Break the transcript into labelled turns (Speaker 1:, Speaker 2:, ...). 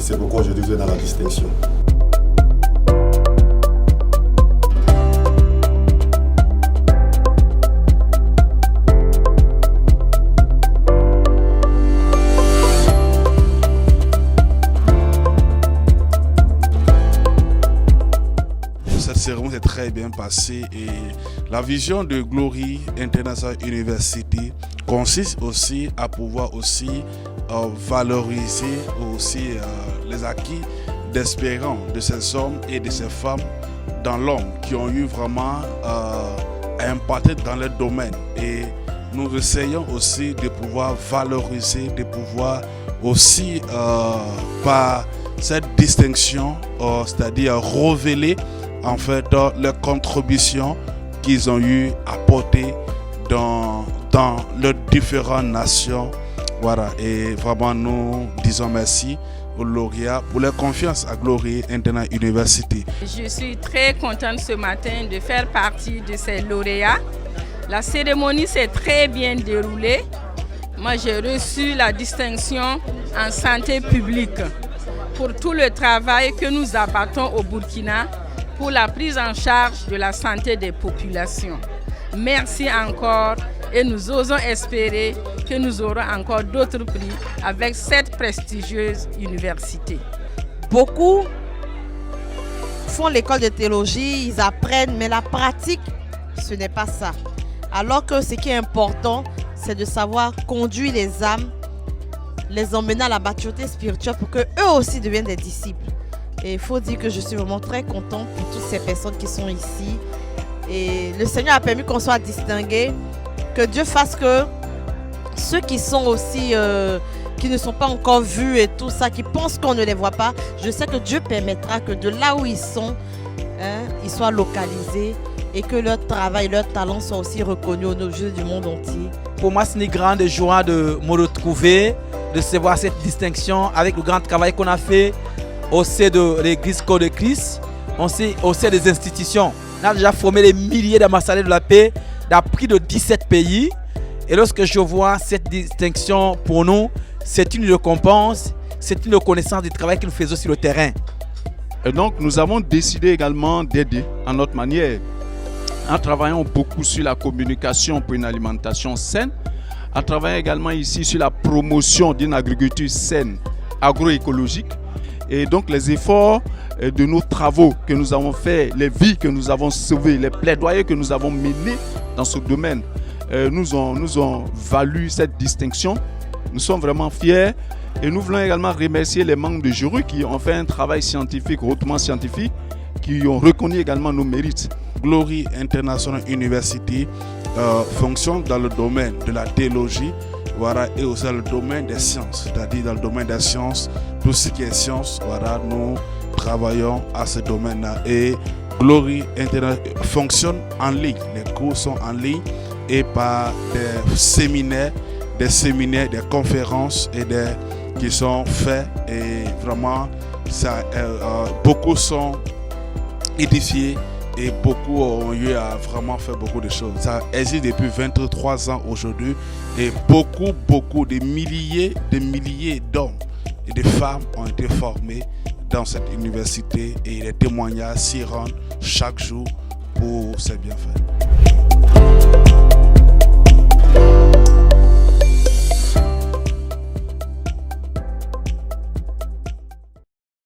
Speaker 1: c'est pourquoi aujourd'hui vous êtes dans la distinction.
Speaker 2: Cette cérémonie s'est très bien passée et la vision de Glory International University consiste aussi à pouvoir aussi valoriser aussi les acquis d'espérance de ces hommes et de ces femmes dans l'homme qui ont eu vraiment à impacter dans leur domaine. Et nous essayons aussi de pouvoir valoriser, de pouvoir aussi par cette distinction, c'est-à-dire révéler en fait leurs contributions qu'ils ont eu à apporter dans leurs différentes nations. Voilà, et vraiment nous disons merci aux lauréats pour leur confiance à Glory International University.
Speaker 3: Je suis très contente ce matin de faire partie de ces lauréats. La cérémonie s'est très bien déroulée. Moi, j'ai reçu la distinction en santé publique pour tout le travail que nous abattons au Burkina pour la prise en charge de la santé des populations. Merci encore et nous osons espérer que nous aurons encore d'autres prix avec cette prestigieuse université.
Speaker 4: Beaucoup font l'école de théologie, ils apprennent, mais la pratique, ce n'est pas ça. Alors que ce qui est important, c'est de savoir conduire les âmes, les emmener à la maturité spirituelle pour qu'eux aussi deviennent des disciples. Et il faut dire que je suis vraiment très contente pour toutes ces personnes qui sont ici. Et le Seigneur a permis qu'on soit distingués, que Dieu fasse que ceux qui sont aussi, qui ne sont pas encore vus et tout ça, qui pensent qu'on ne les voit pas, je sais que Dieu permettra que de là où ils sont, ils soient localisés et que leur travail, leur talent soient aussi reconnus aux yeux du monde entier.
Speaker 5: Pour moi, c'est une grande joie de me retrouver, de recevoir cette distinction avec le grand travail qu'on a fait au sein de l'église Corps de Christ, au sein des institutions. On a déjà formé des milliers d'ambassadeurs de la paix dans plus de 17 pays. Et lorsque je vois cette distinction pour nous, c'est une récompense, c'est une reconnaissance du travail que nous faisons sur le terrain.
Speaker 6: Et donc nous avons décidé également d'aider à notre manière, en travaillant beaucoup sur la communication pour une alimentation saine, en travaillant également ici sur la promotion d'une agriculture saine, agroécologique. Et donc les efforts de nos travaux que nous avons faits, les vies que nous avons sauvées, les plaidoyers que nous avons menés dans ce domaine nous ont valu cette distinction. Nous sommes vraiment fiers et nous voulons également remercier les membres du jury qui ont fait un travail scientifique, hautement scientifique, qui ont reconnu également nos mérites.
Speaker 2: Glory International University fonctionne dans le domaine de la théologie, voilà, et aussi dans le domaine des sciences, c'est-à-dire dans le domaine des sciences, tout ce qui est science, voilà, nous travaillons à ce domaine-là. Et Glory International fonctionne en ligne, les cours sont en ligne et par des séminaires, des conférences et qui sont faits et vraiment ça, beaucoup sont édifiés. Et beaucoup ont eu à vraiment faire beaucoup de choses. Ça existe depuis 23 ans aujourd'hui. Et beaucoup, des milliers d'hommes et de femmes ont été formés dans cette université. Et les témoignages s'y rendent chaque jour pour ces bienfaits.